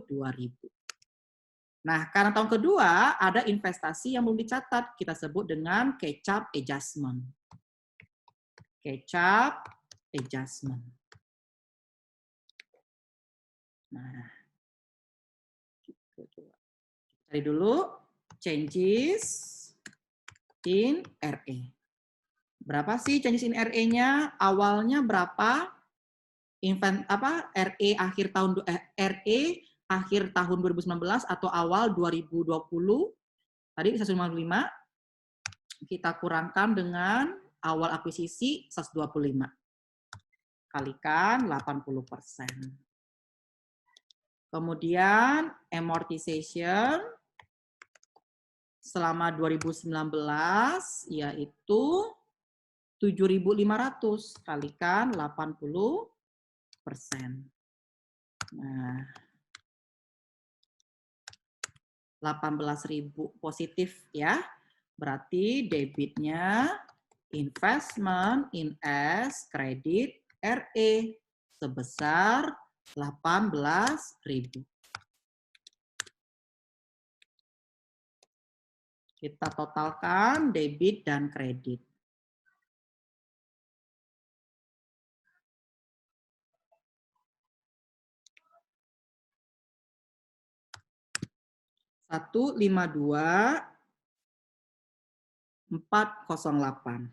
2.000. Nah, karena tahun kedua ada investasi yang belum dicatat, kita sebut dengan catch-up adjustment. Catch-up adjustment. Nah, cari dulu changes in RE. Berapa sih changes in RE-nya? Awalnya berapa? RE akhir tahun RE akhir tahun 2019 atau awal 2020. Tadi 155. Kita kurangkan dengan awal akuisisi 125. Kalikan 80%. Kemudian amortization selama 2019 yaitu 7.500 kalikan 80%. Nah, 18.000 positif ya. Berarti debitnya investment in S kredit RE sebesar 18.000. Kita totalkan debit dan kredit. Satu lima dua 408.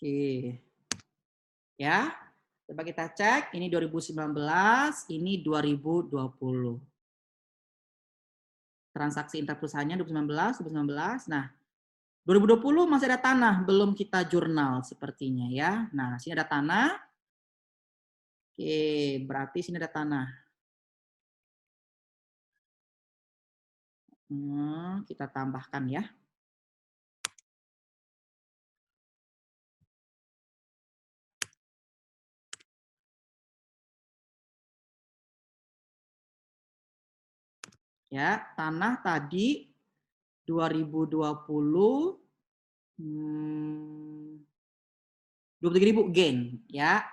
Oke. Ya. Coba kita cek, ini 2019, ini 2020. Transaksi interperusahaannya 2019. Nah, 2020 masih ada tanah, belum kita jurnal sepertinya ya. Nah, sini ada tanah. Oke, berarti sini ada tanah. Kita tambahkan ya. Ya, tanah tadi 2020 23.000 gain ya.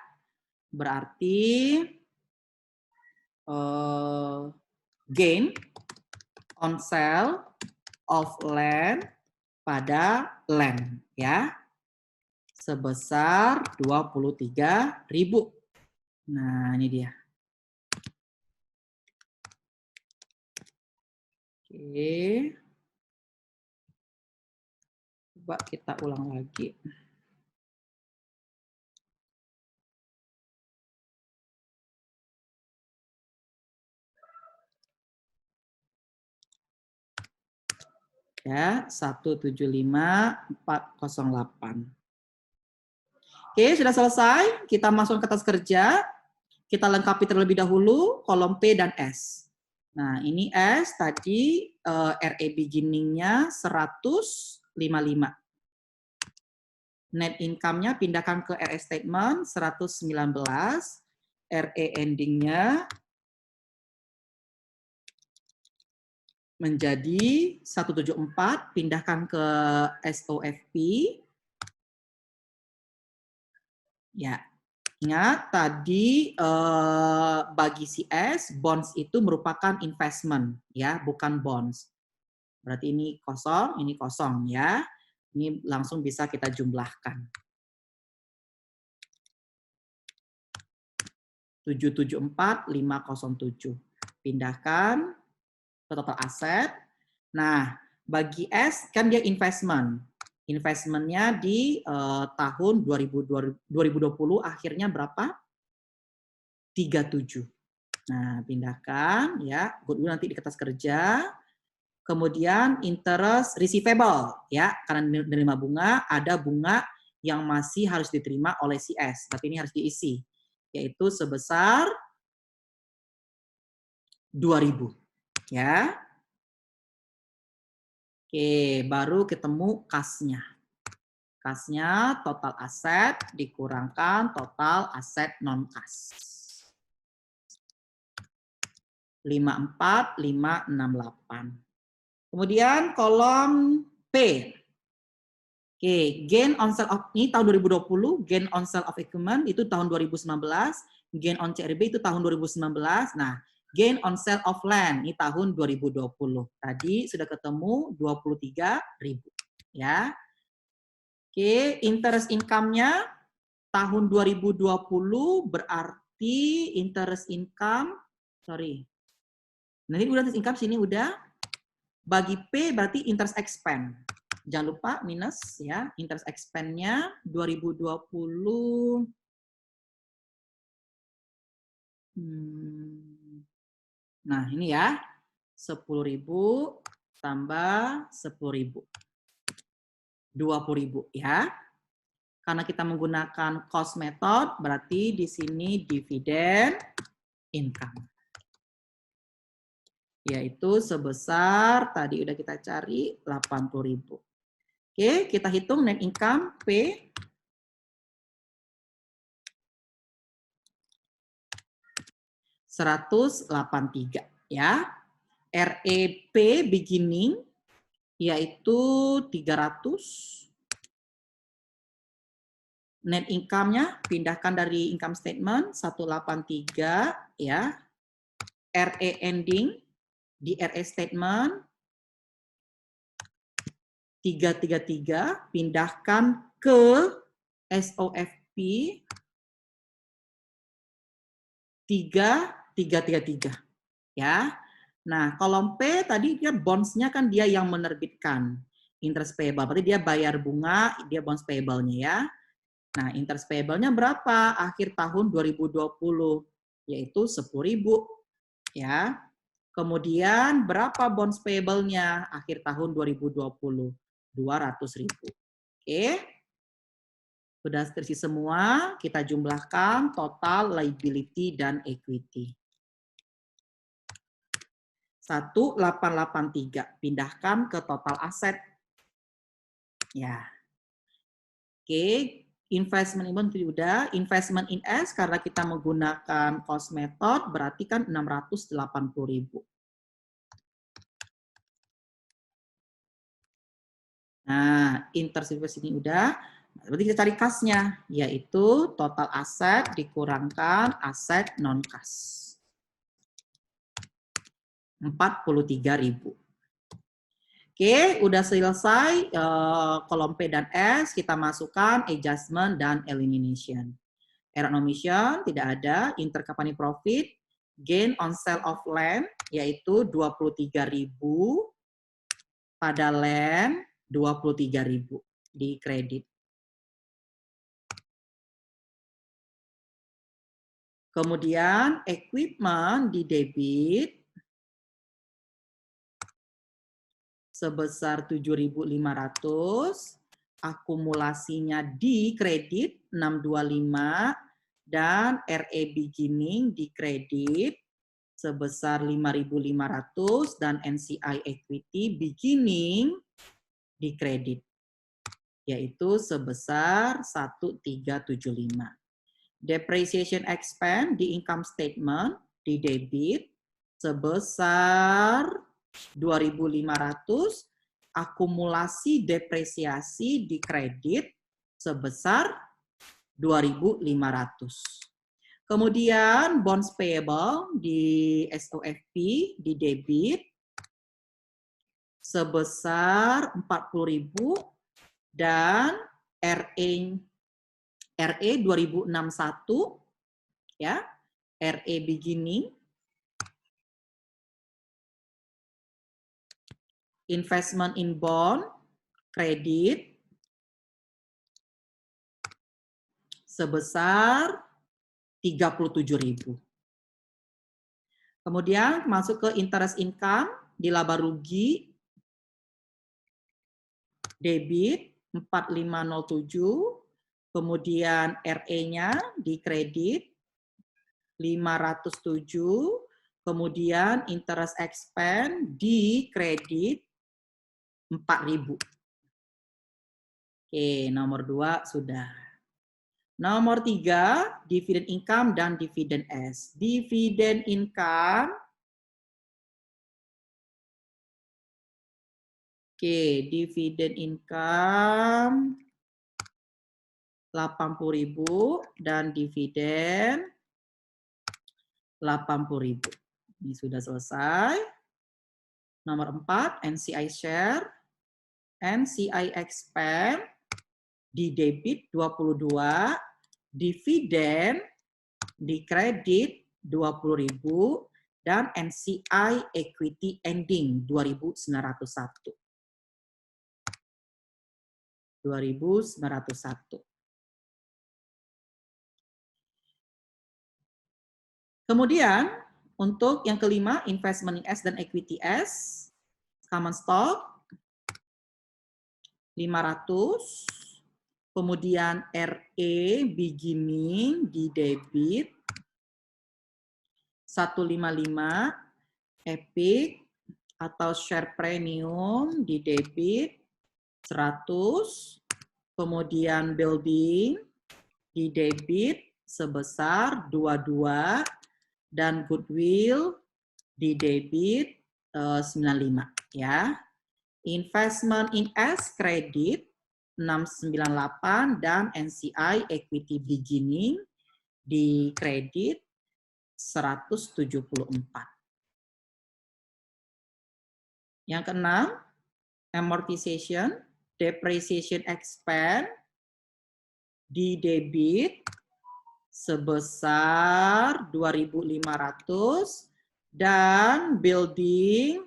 Berarti gain on sale of land pada land ya. Sebesar 23.000. Nah, ini dia. Oke. Coba kita ulang lagi. Ya, 175.408. Oke, sudah selesai. Kita masuk ke kertas kerja. Kita lengkapi terlebih dahulu kolom P dan S. Nah, ini S tadi RE beginning-nya 155. Net income-nya pindahkan ke RE statement 119. RE ending-nya menjadi 174, pindahkan ke SOFP. Ya, ingat tadi bagi CS bonds itu merupakan investment ya, bukan bonds. Berarti ini kosong ya. Ini langsung bisa kita jumlahkan. 774.507. Pindahkan ke total aset. Nah, bagi S kan dia investment. Investmentnya di tahun 2020 akhirnya berapa? 37. Nah, pindahkan ya. Goodwill nanti di kertas kerja. Kemudian interest receivable ya, karena menerima bunga, ada bunga yang masih harus diterima oleh si S. Berarti ini harus diisi, yaitu sebesar 2.000 ya. Oke, baru ketemu kasnya. Kasnya total aset dikurangkan total aset non-kas. 54.568. Kemudian kolom P. Oke, gain on sale of ini tahun 2020, gain on sale of equipment itu tahun 2019, gain on CRB itu tahun 2019. Nah, gain on sale of land ini tahun 2020. Tadi sudah ketemu 23.000 ya. Oke, interest income-nya tahun 2020 berarti interest income, nanti udah interest income sini udah. Bagi P berarti interest expense. Jangan lupa minus ya, interest expense-nya 2020. Nah, ini ya. 10.000 tambah 10.000. 20.000 ya. Karena kita menggunakan cost method, berarti di sini dividend income. Yaitu sebesar, tadi udah kita cari, 80.000. Oke, kita hitung net income P. $183 ya. REP beginning yaitu 300. Net income-nya pindahkan dari income statement 183 ya. RE ending di RE statement 333 pindahkan ke SOFP 3333 ya. Nah, kolom P tadi dia bonds-nya kan dia yang menerbitkan interest payable. Berarti dia bayar bunga, dia bonds payable-nya ya. Nah, interest payable-nya berapa akhir tahun 2020? Yaitu 10.000 ya. Kemudian berapa bonds payable-nya akhir tahun 2020? 200.000. Oke. Sudah terisi semua, kita jumlahkan total liability dan equity. 1883 pindahkan ke total aset. Ya. Oke, investment ini udah, investment in S karena kita menggunakan cost method berarti kan 680.000. Nah, interest ini udah, berarti kita cari kas-nya, yaitu total aset dikurangkan aset non-kas. 43.000. Oke, udah selesai kolom P dan S, kita masukkan adjustment dan elimination. Error and omission tidak ada, intercompany profit, gain on sale of land yaitu 23.000 pada land 23.000 di kredit. Kemudian equipment di debit sebesar 7.500, akumulasinya di kredit 625 dan RE beginning di kredit sebesar 5.500 dan NCI equity beginning di kredit yaitu sebesar 1.375. Depreciation expense di income statement di debit sebesar 2.500, akumulasi depresiasi di kredit sebesar 2.500. Kemudian bonds payable di SOFP di debit sebesar 40.000 dan RE 2061 ya, RE beginning, investment in bond, kredit sebesar 37.000. Kemudian masuk ke interest income di laba rugi debit 4507, kemudian RE-nya di kredit 507, kemudian interest expense di kredit 4.000. Oke, nomor 2 sudah. Nomor 3, dividend income dan dividend S. Dividend income, oke, dividend income 80.000 dan dividen 80.000. Ini sudah selesai. Nomor 4, NCI share, NCI expense di debit 22, dividen di kredit 20.000 dan NCI equity ending 2.901. 2.901. Kemudian untuk yang kelima, investment in S dan equity S, common stock 500, kemudian RE beginning di debit 155, Epic atau share premium di debit 100, kemudian building di debit sebesar 22 dan goodwill di debit 95 ya. Investment in S credit 698 dan NCI equity beginning di kredit 174. Yang keenam, amortization, depreciation expense di debit sebesar 2.500 dan building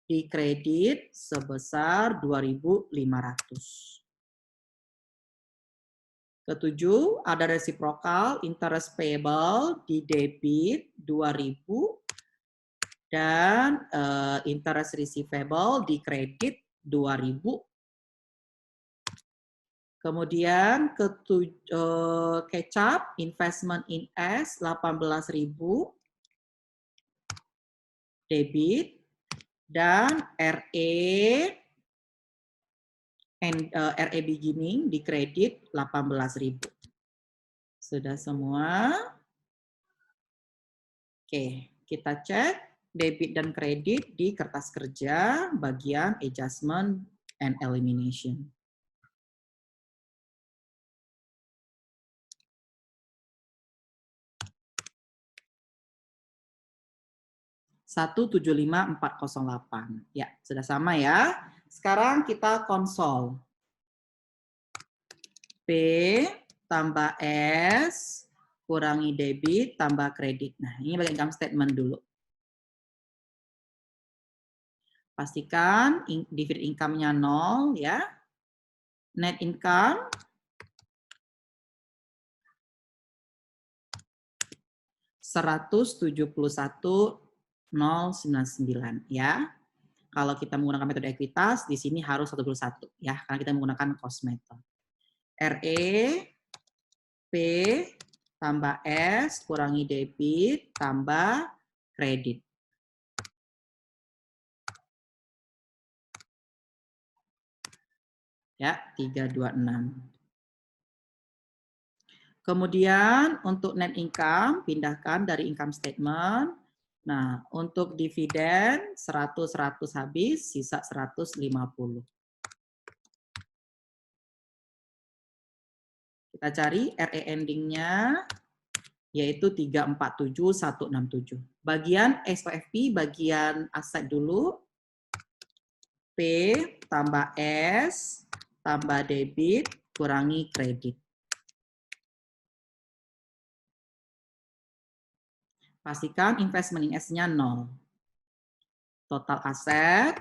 di kredit sebesar 2.500. Ketujuh, ada reciprocal interest payable di debit 2.000 dan interest receivable di kredit 2.000. Kemudian kecap investment in S 18.000 debit dan RE beginning di kredit 18.000. Sudah semua? Oke, kita cek debit dan kredit di kertas kerja bagian adjustment and elimination. Satu 75408. Ya, sudah sama ya. Sekarang kita konsol. P tambah S kurangi debit tambah kredit. Nah, ini bagian income statement dulu. Pastikan dividend income-nya 0 ya. Net income 171.099 ya. Kalau kita menggunakan metode ekuitas, di sini harus 121 ya, karena kita menggunakan cost method. RE P tambah S kurangi debit tambah kredit. Ya, 326. Kemudian untuk net income pindahkan dari income statement. Nah, untuk dividen 100 habis, sisa 150. Kita cari RE ending-nya yaitu 347.167. Bagian SOFP, bagian aset dulu. P tambah S tambah debit kurangi kredit. Pastikan investment in S-nya 0. Total aset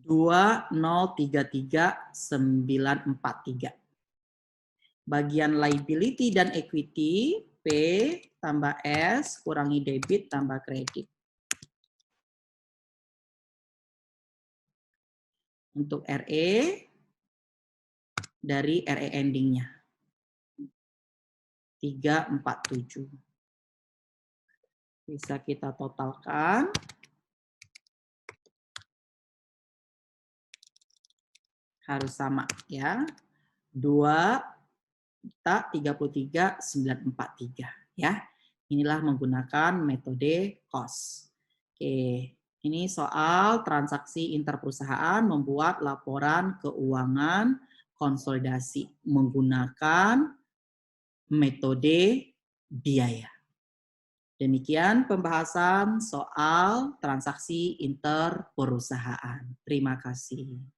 2033943. Bagian liability dan equity P tambah S kurangi debit tambah kredit. Untuk RE dari RE ending-nya 347. Bisa kita totalkan. Harus sama ya. 2.33.943 ya. Inilah menggunakan metode cost. Oke, ini soal transaksi interperusahaan membuat laporan keuangan konsolidasi menggunakan metode biaya. Demikian pembahasan soal transaksi interperusahaan. Terima kasih.